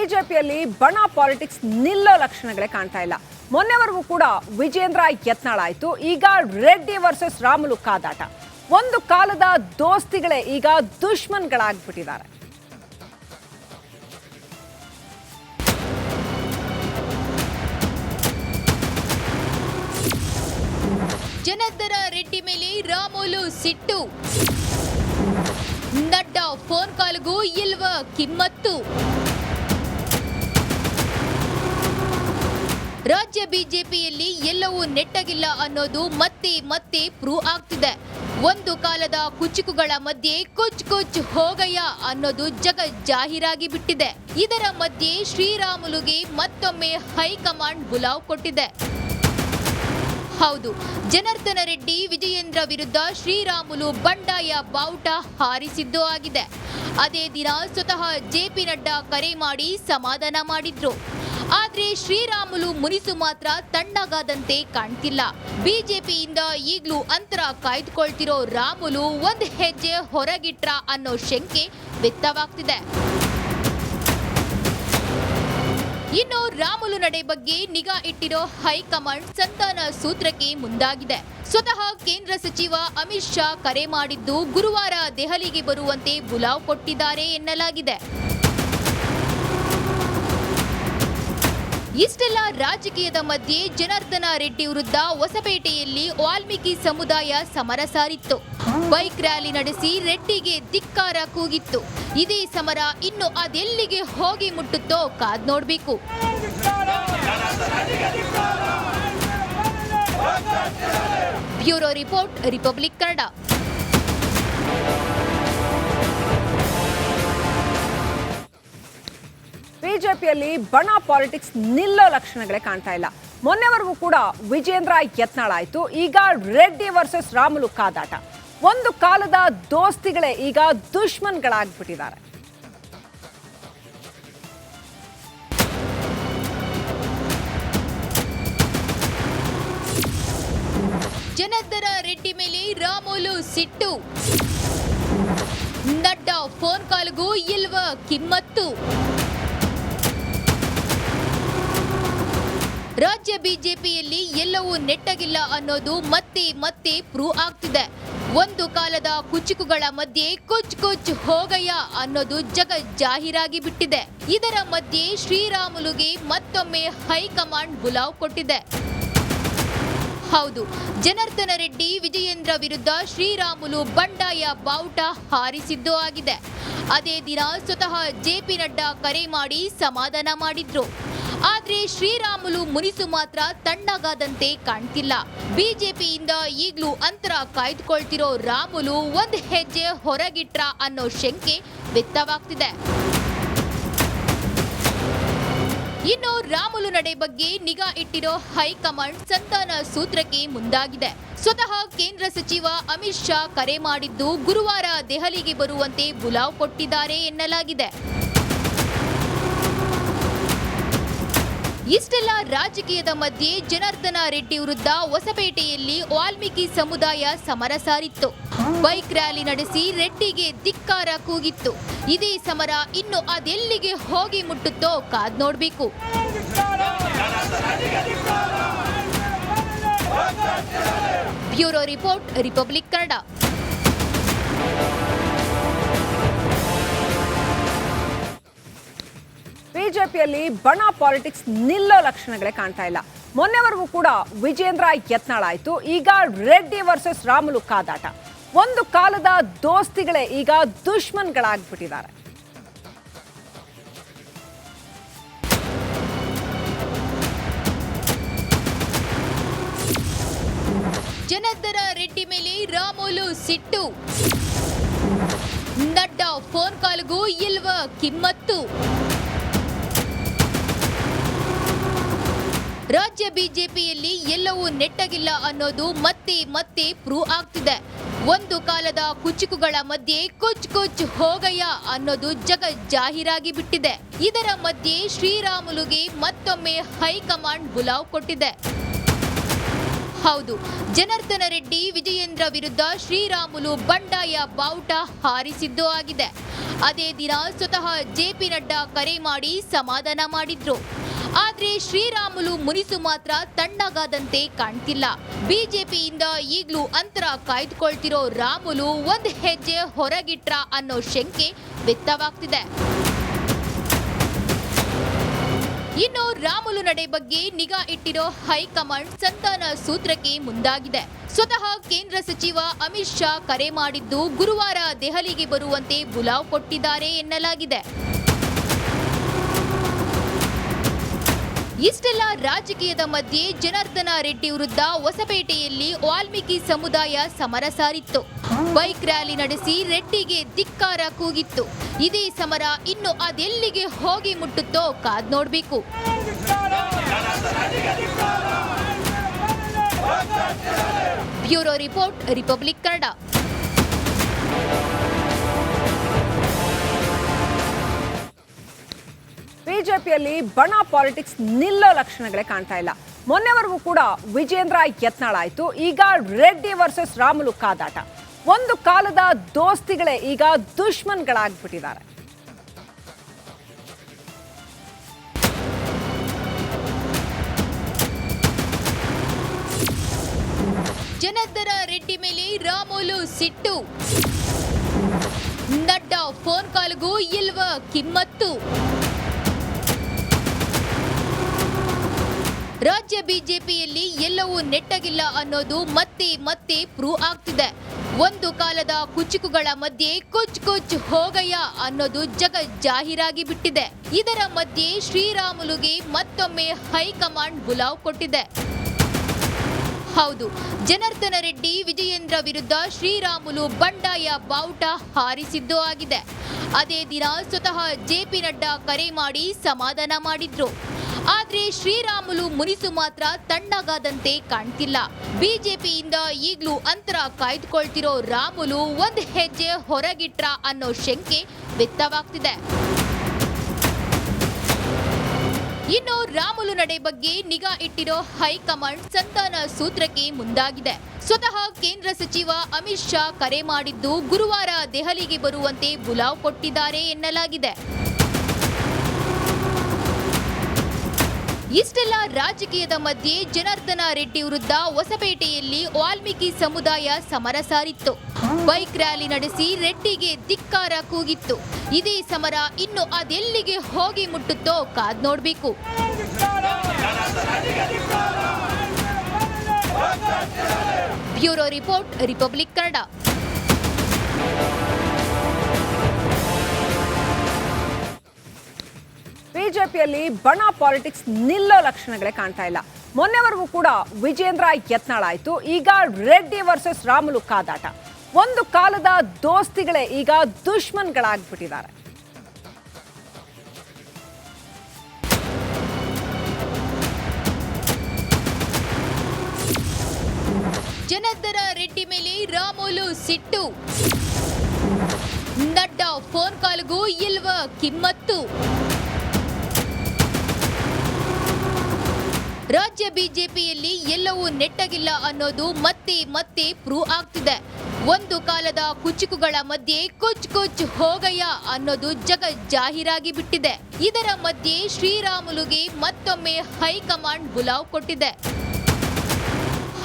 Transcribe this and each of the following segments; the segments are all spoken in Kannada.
ಬಿಜೆಪಿಯಲ್ಲಿ ಬಣ ಪಾಲಿಟಿಕ್ಸ್ ನಿಲ್ಲೋ ಲಕ್ಷಣಗಳೇ ಕಾಣ್ತಾ ಇಲ್ಲ. ಮೊನ್ನೆವರೆಗೂ ಕೂಡ ವಿಜೇಂದ್ರ ಯತ್ನಾಳ್ ಆಯ್ತು, ಈಗ ರೆಡ್ಡಿ ವರ್ಸಸ್ ರಾಮುಲು ಕಾದಾಟ. ಒಂದು ಕಾಲದ ದೋಸ್ತಿಗಳೇ ಈಗ ದುಶ್ಮನ್ಗಳಾಗ್ಬಿಟ್ಟಿದ್ದಾರೆ. ಜನಾರ್ದನ ರೆಡ್ಡಿ ಮೇಲೆ ರಾಮುಲು ಸಿಟ್ಟು, ನಡ್ಡಾ ಫೋನ್ ಕಾಲ್ಗೂ ಇಲ್ವ ಕಿಮ್ಮತ್ತು. ರಾಜ್ಯ ಬಿಜೆಪಿಯಲ್ಲಿ ಎಲ್ಲವೂ ನೆಟ್ಟಗಿಲ್ಲ ಅನ್ನೋದು ಮತ್ತೆ ಮತ್ತೆ ಪ್ರೂವ್ ಆಗ್ತಿದೆ. ಒಂದು ಕಾಲದ ಕುಚುಕುಗಳ ಮಧ್ಯೆ ಕುಚ್ ಕುಚ್ ಹೋಗಯ್ಯ ಅನ್ನೋದು ಜಾಹೀರಾಗಿ ಬಿಟ್ಟಿದೆ. ಇದರ ಮಧ್ಯೆ ಶ್ರೀರಾಮುಲುಗೆ ಮತ್ತೊಮ್ಮೆ ಹೈಕಮಾಂಡ್ ಬುಲಾವ್ ಕೊಟ್ಟಿದೆ. ಹೌದು, ಜನಾರ್ದನ ರೆಡ್ಡಿ ವಿಜಯೇಂದ್ರ ವಿರುದ್ಧ ಶ್ರೀರಾಮುಲು ಬಂಡಾಯ ಬಾವುಟ ಹಾರಿಸಿದ್ದು ಆಗಿದೆ. ಅದೇ ದಿನ ಸ್ವತಃ ಜೆಪಿ ನಡ್ಡಾ ಕರೆ ಮಾಡಿ ಸಮಾಧಾನ ಮಾಡಿದ್ರು. ಆದ್ರೆ ಶ್ರೀರಾಮುಲು ಮುನಿಸು ಮಾತ್ರ ತಣ್ಣಗಾದಂತೆ ಕಾಣ್ತಿಲ್ಲ. ಬಿಜೆಪಿಯಿಂದ ಈಗಲೂ ಅಂತರ ಕಾಯ್ದುಕೊಳ್ತಿರೋ ರಾಮುಲು ಒಂದ್ ಹೆಜ್ಜೆ ಹೊರಗಿಟ್ರ ಅನ್ನೋ ಶಂಕೆ ವ್ಯಕ್ತವಾಗ್ತಿದೆ. ಇನ್ನು ರಾಮುಲು ನಡೆ ಬಗ್ಗೆ ನಿಗಾ ಇಟ್ಟಿರೋ ಹೈಕಮಾಂಡ್ ಸಂತಾನ ಸೂತ್ರಕ್ಕೆ ಮುಂದಾಗಿದೆ. ಸ್ವತಃ ಕೇಂದ್ರ ಸಚಿವ ಅಮಿತ್ ಶಾ ಕರೆ ಮಾಡಿದ್ದು ಗುರುವಾರ ದೆಹಲಿಗೆ ಬರುವಂತೆ ಬುಲಾವ್ ಕೊಟ್ಟಿದ್ದಾರೆ ಎನ್ನಲಾಗಿದೆ. ಇಷ್ಟೆಲ್ಲ ರಾಜಕೀಯದ ಮಧ್ಯೆ ಜನಾರ್ದನ ರೆಡ್ಡಿ ವಿರುದ್ಧ ಹೊಸಪೇಟೆಯಲ್ಲಿ ವಾಲ್ಮೀಕಿ ಸಮುದಾಯ ಸಮರ ಸಾರಿತ್ತು. ಬೈಕ್ ರ್ಯಾಲಿ ನಡೆಸಿ ರೆಡ್ಡಿಗೆ ಧಿಕ್ಕಾರ ಕೂಗಿತ್ತು. ಇದೇ ಸಮರ ಇನ್ನು ಅದೆಲ್ಲಿಗೆ ಹೋಗಿ ಮುಟ್ಟುತ್ತೋ ಕಾದ್ ನೋಡ್ಬೇಕು. Bureau report, republic Kannada. ಬಿಜೆಪಿಯಲ್ಲಿ ಬಣ ಪಾಲಿಟಿಕ್ಸ್ ನಿಲ್ಲೋ ಲಕ್ಷಣಗಳೇ ಕಾಣ್ತಾ ಇಲ್ಲ. ಮೊನ್ನೆವರೆಗೂ ಕೂಡ ವಿಜೇಂದ್ರ ಯತ್ನಾಳ್ ಆಯ್ತು, ಈಗ ರೆಡ್ಡಿ ವರ್ಸಸ್ ರಾಮುಲು ಕಾದಾಟ. ಒಂದು ಕಾಲದ ದೋಸ್ತಿಗಳೇ ಈಗ ದುಶ್ಮನ್ಗಳಾಗ್ಬಿಟ್ಟಿದ್ದಾರೆ. ಜನಾರ್ದನ ರೆಡ್ಡಿ ಮೇಲೆ ರಾಮುಲು ಸಿಟ್ಟು, ನಡ್ಡಾ ಫೋನ್ ಕಾಲ್ಗೂ ಇಲ್ವ ಕಿಮ್ಮತ್ತು. ರಾಜ್ಯ ಬಿಜೆಪಿಯಲ್ಲಿ ಎಲ್ಲವೂ ನೆಟ್ಟಗಿಲ್ಲ ಅನ್ನೋದು ಮತ್ತೆ ಮತ್ತೆ ಪ್ರೂವ್ ಆಗ್ತಿದೆ. ಒಂದು ಕಾಲದ ಕುಚುಕುಗಳ ಮಧ್ಯೆ ಕುಚ್ ಕುಚ್ ಹೋಗಯ್ಯ ಅನ್ನೋದು ಜಾಹೀರಾಗಿ ಬಿಟ್ಟಿದೆ. ಇದರ ಮಧ್ಯೆ ಶ್ರೀರಾಮುಲುಗೆ ಮತ್ತೊಮ್ಮೆ ಹೈಕಮಾಂಡ್ ಬುಲಾವ್ ಕೊಟ್ಟಿದೆ. ಹೌದು, ಜನಾರ್ದನ ರೆಡ್ಡಿ ವಿಜಯೇಂದ್ರ ವಿರುದ್ಧ ಶ್ರೀರಾಮುಲು ಬಂಡಾಯ ಬಾವುಟ ಹಾರಿಸಿದ್ದು ಆಗಿದೆ. ಅದೇ ದಿನ ಸ್ವತಃ ಜೆಪಿ ನಡ್ಡಾ ಕರೆ ಮಾಡಿ ಸಮಾಧಾನ ಮಾಡಿದ್ರು. ಆದ್ರೆ ಶ್ರೀರಾಮುಲು ಮುನಿಸು ಮಾತ್ರ ತಣ್ಣಗಾದಂತೆ ಕಾಣ್ತಿಲ್ಲ. ಬಿಜೆಪಿಯಿಂದ ಈಗಲೂ ಅಂತರ ಕಾಯ್ದುಕೊಳ್ತಿರೋ ರಾಮುಲು ಒಂದ್ ಹೆಜ್ಜೆ ಹೊರಗಿಟ್ರ ಅನ್ನೋ ಶಂಕೆ ವ್ಯಕ್ತವಾಗ್ತಿದೆ. ಇನ್ನು ರಾಮುಲು ನಡೆ ಬಗ್ಗೆ ನಿಗಾ ಇಟ್ಟಿರೋ ಹೈಕಮಾಂಡ್ ಸಂತಾನ ಸೂತ್ರಕ್ಕೆ ಮುಂದಾಗಿದೆ. ಸ್ವತಃ ಕೇಂದ್ರ ಸಚಿವ ಅಮಿತ್ ಶಾ ಕರೆ ಮಾಡಿದ್ದು ಗುರುವಾರ ದೆಹಲಿಗೆ ಬರುವಂತೆ ಬುಲಾವ್ ಕೊಟ್ಟಿದ್ದಾರೆ ಎನ್ನಲಾಗಿದೆ. ಇಷ್ಟೆಲ್ಲ ರಾಜಕೀಯದ ಮಧ್ಯೆ ಜನಾರ್ದನ ರೆಡ್ಡಿ ವಿರುದ್ಧ ಹೊಸಪೇಟೆಯಲ್ಲಿ ವಾಲ್ಮೀಕಿ ಸಮುದಾಯ ಸಮರ ಸಾರಿತ್ತು. ಬೈಕ್ ರ್ಯಾಲಿ ನಡೆಸಿ ರೆಡ್ಡಿಗೆ ಧಿಕ್ಕಾರ ಕೂಗಿತ್ತು. ಇದೇ ಸಮರ ಇನ್ನು ಅದೆಲ್ಲಿಗೆ ಹೋಗಿ ಮುಟ್ಟುತ್ತೋ ಕಾದ್ ನೋಡ್ಬೇಕು. Bureau report, republic Kannada. ಬಿಜೆಪಿಯಲ್ಲಿ ಬಣ ಪಾಲಿಟಿಕ್ಸ್ ನಿಲ್ಲೋ ಲಕ್ಷಣಗಳೇ ಕಾಣ್ತಾ ಇಲ್ಲ. ಮೊನ್ನೆವರೆಗೂ ಕೂಡ ವಿಜೇಂದ್ರ ಯತ್ನಾಳ್ ಆಯ್ತು, ಈಗ ರೆಡ್ಡಿ ವರ್ಸಸ್ ರಾಮುಲು ಕಾದಾಟ. ಒಂದು ಕಾಲದ ದೋಸ್ತಿಗಳೇ ಈಗ ದುಶ್ಮನ್ಗಳಾಗ್ಬಿಟ್ಟಿದ್ದಾರೆ. ಜನಾರ್ದನ ರೆಡ್ಡಿ ಮೇಲೆ ರಾಮುಲು ಸಿಟ್ಟು, ನಡ್ಡಾ ಫೋನ್ ಕಾಲ್ಗೂ ಇಲ್ವ ಕಿಮ್ಮತ್ತು. ರಾಜ್ಯ ಬಿಜೆಪಿಯಲ್ಲಿ ಎಲ್ಲವೂ ನೆಟ್ಟಗಿಲ್ಲ ಅನ್ನೋದು ಮತ್ತೆ ಮತ್ತೆ ಪ್ರೂವ್ ಆಗ್ತಿದೆ. ಒಂದು ಕಾಲದ ಕುಚುಕುಗಳ ಮಧ್ಯೆ ಕುಚ್ ಕುಚ್ ಹೋಗಯ್ಯ ಅನ್ನೋದು ಜಾಹೀರಾಗಿ ಬಿಟ್ಟಿದೆ. ಇದರ ಮಧ್ಯೆ ಶ್ರೀರಾಮುಲುಗೆ ಮತ್ತೊಮ್ಮೆ ಹೈಕಮಾಂಡ್ ಬುಲಾವ್ ಕೊಟ್ಟಿದೆ. ಹೌದು, ಜನಾರ್ದನ ರೆಡ್ಡಿ ವಿಜಯೇಂದ್ರ ವಿರುದ್ಧ ಶ್ರೀರಾಮುಲು ಬಂಡಾಯ ಬಾವುಟ ಹಾರಿಸಿದ್ದು ಆಗಿದೆ. ಅದೇ ದಿನ ಸ್ವತಃ ಜೆಪಿ ನಡ್ಡಾ ಕರೆ ಮಾಡಿ ಸಮಾಧಾನ ಮಾಡಿದ್ರು. ಆದ್ರೆ ಶ್ರೀರಾಮುಲು ಮುನಿಸು ಮಾತ್ರ ತಣ್ಣಗಾದಂತೆ ಕಾಣ್ತಿಲ್ಲ. ಬಿಜೆಪಿಯಿಂದ ಈಗಲೂ ಅಂತರ ಕಾಯ್ದುಕೊಳ್ತಿರೋ ರಾಮುಲು ಒಂದ್ ಹೆಜ್ಜೆ ಹೊರಗಿಟ್ರ ಅನ್ನೋ ಶಂಕೆ ವ್ಯಕ್ತವಾಗ್ತಿದೆ. ಇನ್ನು ರಾಮುಲು ನಡೆ ಬಗ್ಗೆ ನಿಗಾ ಇಟ್ಟಿರೋ ಹೈಕಮಾಂಡ್ ಸಂಧಾನ ಸೂತ್ರಕ್ಕೆ ಮುಂದಾಗಿದೆ. ಸ್ವತಃ ಕೇಂದ್ರ ಸಚಿವ ಅಮಿತ್ ಶಾ ಕರೆ ಮಾಡಿದ್ದು ಗುರುವಾರ ದೆಹಲಿಗೆ ಬರುವಂತೆ ಬುಲಾವ್ ಕೊಟ್ಟಿದ್ದಾರೆ ಎನ್ನಲಾಗಿದೆ. ಇಷ್ಟೆಲ್ಲ ರಾಜಕೀಯದ ಮಧ್ಯೆ ಜನಾರ್ದನ ರೆಡ್ಡಿ ವಿರುದ್ಧ ಹೊಸಪೇಟೆಯಲ್ಲಿ ವಾಲ್ಮೀಕಿ ಸಮುದಾಯ ಸಮರ ಸಾರಿತ್ತು. ಬೈಕ್ ರ್ಯಾಲಿ ನಡೆಸಿ ರೆಡ್ಡಿಗೆ ಧಿಕ್ಕಾರ ಕೂಗಿತ್ತು. ಇದೇ ಸಮರ ಇನ್ನು ಅದೆಲ್ಲಿಗೆ ಹೋಗಿ ಮುಟ್ಟುತ್ತೋ ಕಾದ್ ನೋಡ್ಬೇಕು. Bureau report, republic Kannada. ಬಿಜೆಪಿಯಲ್ಲಿ ಬಣ ಪಾಲಿಟಿಕ್ಸ್ ನಿಲ್ಲೋ ಲಕ್ಷಣಗಳೇ ಕಾಣ್ತಾ ಇಲ್ಲ. ಮೊನ್ನೆವರೆಗೂ ಕೂಡ ವಿಜೇಂದ್ರ ಯತ್ನಾಳ್ ಆಯ್ತು, ಈಗ ರೆಡ್ಡಿ ವರ್ಸಸ್ ರಾಮುಲು ಕಾದಾಟ. ಒಂದು ಕಾಲದ ದೋಸ್ತಿಗಳೇ ಈಗ ದುಶ್ಮನ್ಗಳಾಗ್ಬಿಟ್ಟಿದ್ದಾರೆ. ಜನಾರ್ದನ ರೆಡ್ಡಿ ಮೇಲೆ ರಾಮುಲು ಸಿಟ್ಟು. ನಡ್ಡಾ ಫೋನ್ ಕಾಲ್ಗೂ ಇಲ್ವಾ ಕಿಮ್ಮತ್ತು. ರಾಜ್ಯ ಬಿಜೆಪಿಯಲ್ಲಿ ಎಲ್ಲವೂ ನೆಟ್ಟಗಿಲ್ಲ ಅನ್ನೋದು ಮತ್ತೆ ಮತ್ತೆ ಪ್ರೂವ್ ಆಗ್ತಿದೆ. ಒಂದು ಕಾಲದ ಕುಚುಕುಗಳ ಮಧ್ಯೆ ಕುಚ್ ಹೋಗಯ್ಯ ಅನ್ನೋದು ಜಾಹೀರಾಗಿ ಬಿಟ್ಟಿದೆ. ಇದರ ಮಧ್ಯೆ ಶ್ರೀರಾಮುಲುಗೆ ಮತ್ತೊಮ್ಮೆ ಹೈಕಮಾಂಡ್ ಬುಲಾವ್ ಕೊಟ್ಟಿದೆ. ಹೌದು, ಜನಾರ್ದನ ರೆಡ್ಡಿ ವಿಜಯೇಂದ್ರ ವಿರುದ್ಧ ಶ್ರೀರಾಮುಲು ಬಂಡಾಯ ಬಾವುಟ ಹಾರಿಸಿದ್ದು ಆಗಿದೆ. ಅದೇ ದಿನ ಸ್ವತಃ ಜೆಪಿ ನಡ್ಡಾ ಕರೆ ಮಾಡಿ ಸಮಾಧಾನ ಮಾಡಿದ್ರು. ಆದ್ರೆ ಶ್ರೀರಾಮುಲು ಮುನಿಸು ಮಾತ್ರ ತಣ್ಣಗಾದಂತೆ ಕಾಣ್ತಿಲ್ಲ. ಬಿಜೆಪಿಯಿಂದ ಈಗಲೂ ಅಂತರ ಕಾಯ್ದುಕೊಳ್ತಿರೋ ರಾಮುಲು ಒಂದ್ ಹೆಜ್ಜೆ ಹೊರಗಿಟ್ರ ಅನ್ನೋ ಶಂಕೆ ವ್ಯಕ್ತವಾಗ್ತಿದೆ. ಇನ್ನು ರಾಮುಲು ನಡೆ ಬಗ್ಗೆ ನಿಗಾ ಇಟ್ಟಿರೋ ಹೈಕಮಾಂಡ್ ಸಂಧಾನ ಸೂತ್ರಕ್ಕೆ ಮುಂದಾಗಿದೆ. ಸ್ವತಃ ಕೇಂದ್ರ ಸಚಿವ ಅಮಿತ್ ಶಾ ಕರೆ ಮಾಡಿದ್ದು ಗುರುವಾರ ದೆಹಲಿಗೆ ಬರುವಂತೆ ಬುಲಾವ್ ಕೊಟ್ಟಿದ್ದಾರೆ ಎನ್ನಲಾಗಿದೆ. ಇಷ್ಟೆಲ್ಲ ರಾಜಕೀಯದ ಮಧ್ಯೆ ಜನಾರ್ದನ ರೆಡ್ಡಿ ವಿರುದ್ಧ ಹೊಸಪೇಟೆಯಲ್ಲಿ ವಾಲ್ಮೀಕಿ ಸಮುದಾಯ ಸಮರ ಸಾರಿತ್ತು. ಬೈಕ್ ರ್ಯಾಲಿ ನಡೆಸಿ ರೆಡ್ಡಿಗೆ ಧಿಕ್ಕಾರ ಕೂಗಿತ್ತು. ಇದೇ ಸಮರ ಇನ್ನು ಅದೆಲ್ಲಿಗೆ ಹೋಗಿ ಮುಟ್ಟುತ್ತೋ ಕಾದ್ ನೋಡ್ಬೇಕು. Bureau report, republic Kannada. ಬಿಜೆಪಿಯಲ್ಲಿ ಬಣ ಪಾಲಿಟಿಕ್ಸ್ ನಿಲ್ಲೋ ಲಕ್ಷಣಗಳೇ ಕಾಣ್ತಾ ಇಲ್ಲ. ಮೊನ್ನೆವರೆಗೂ ಕೂಡ ವಿಜೇಂದ್ರ ಯತ್ನಾಳ್ ಆಯ್ತು, ಈಗ ರೆಡ್ಡಿ ವರ್ಸಸ್ ರಾಮುಲು ಕಾದಾಟ. ಒಂದು ಕಾಲದ ದೋಸ್ತಿಗಳೇ ಈಗ ದುಶ್ಮನ್ಗಳಾಗ್ಬಿಟ್ಟಿದ್ದಾರೆ. ಜನಾರ್ದನ ರೆಡ್ಡಿ ಮೇಲೆ ರಾಮುಲು ಸಿಟ್ಟು. ನಡ್ಡಾ ಫೋನ್ ಕಾಲ್ಗೂ ಇಲ್ವಾ ಕಿಮ್ಮತ್ತು. ರಾಜ್ಯ ಬಿಜೆಪಿಯಲ್ಲಿ ಎಲ್ಲವೂ ನೆಟ್ಟಗಿಲ್ಲ ಅನ್ನೋದು ಮತ್ತೆ ಮತ್ತೆ ಪ್ರೂವ್ ಆಗ್ತಿದೆ. ಒಂದು ಕಾಲದ ಕುಚುಕುಗಳ ಮಧ್ಯೆ ಕುಚ್ ಹೋಗಯ್ಯ ಅನ್ನೋದು ಜಾಹೀರಾಗಿ ಬಿಟ್ಟಿದೆ. ಇದರ ಮಧ್ಯೆ ಶ್ರೀರಾಮುಲುಗೆ ಮತ್ತೊಮ್ಮೆ ಹೈಕಮಾಂಡ್ ಬುಲಾವ್ ಕೊಟ್ಟಿದೆ.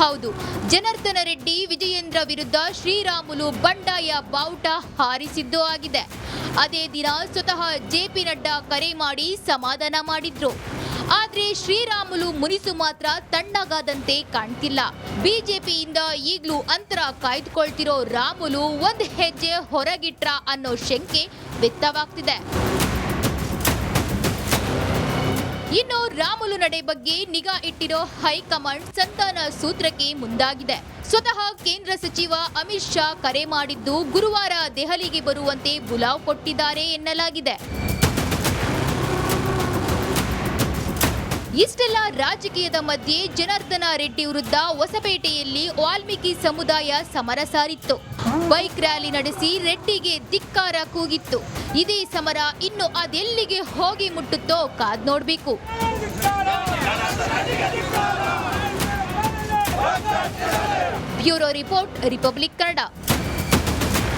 ಹೌದು, ಜನಾರ್ದನ ರೆಡ್ಡಿ ವಿಜಯೇಂದ್ರ ವಿರುದ್ಧ ಶ್ರೀರಾಮುಲು ಬಂಡಾಯ ಬಾವುಟ ಹಾರಿಸಿದ್ದು ಆಗಿದೆ. ಅದೇ ದಿನ ಸ್ವತಃ ಜೆಪಿ ನಡ್ಡಾ ಕರೆ ಮಾಡಿ ಸಮಾಧಾನ ಮಾಡಿದ್ರು. ಆದ್ರೆ ಶ್ರೀರಾಮುಲು ಮುನಿಸು ಮಾತ್ರ ತಣ್ಣಗಾದಂತೆ ಕಾಣ್ತಿಲ್ಲ. ಬಿಜೆಪಿಯಿಂದ ಈಗಲೂ ಅಂತರ ಕಾಯ್ದುಕೊಳ್ತಿರೋ ರಾಮುಲು ಒಂದ್ ಹೆಜ್ಜೆ ಹೊರಗಿಟ್ರ ಅನ್ನೋ ಶಂಕೆ ವ್ಯಕ್ತವಾಗ್ತಿದೆ. ಇನ್ನು ರಾಮುಲು ನಡೆ ಬಗ್ಗೆ ನಿಗಾ ಇಟ್ಟಿರೋ ಹೈಕಮಾಂಡ್ ಸಂಧಾನ ಸೂತ್ರಕ್ಕೆ ಮುಂದಾಗಿದೆ. ಸ್ವತಃ ಕೇಂದ್ರ ಸಚಿವ ಅಮಿತ್ ಶಾ ಕರೆ ಮಾಡಿದ್ದು ಗುರುವಾರ ದೆಹಲಿಗೆ ಬರುವಂತೆ ಬುಲಾವ್ ಕೊಟ್ಟಿದ್ದಾರೆ ಎನ್ನಲಾಗಿದೆ. ಇಷ್ಟೆಲ್ಲ ರಾಜಕೀಯದ ಮಧ್ಯೆ ಜನಾರ್ದನ ರೆಡ್ಡಿ ವಿರುದ್ಧ ಹೊಸಪೇಟೆಯಲ್ಲಿ ವಾಲ್ಮೀಕಿ ಸಮುದಾಯ ಸಮರ ಸಾರಿತ್ತು. ಬೈಕ್ ರ್ಯಾಲಿ ನಡೆಸಿ ರೆಡ್ಡಿಗೆ ಧಿಕ್ಕಾರ ಕೂಗಿತ್ತು. ಇದೇ ಸಮರ ಇನ್ನು ಅದೆಲ್ಲಿಗೆ ಹೋಗಿ ಮುಟ್ಟುತ್ತೋ ಕಾದ್ ನೋಡ್ಬೇಕು. Bureau report, republic Kannada.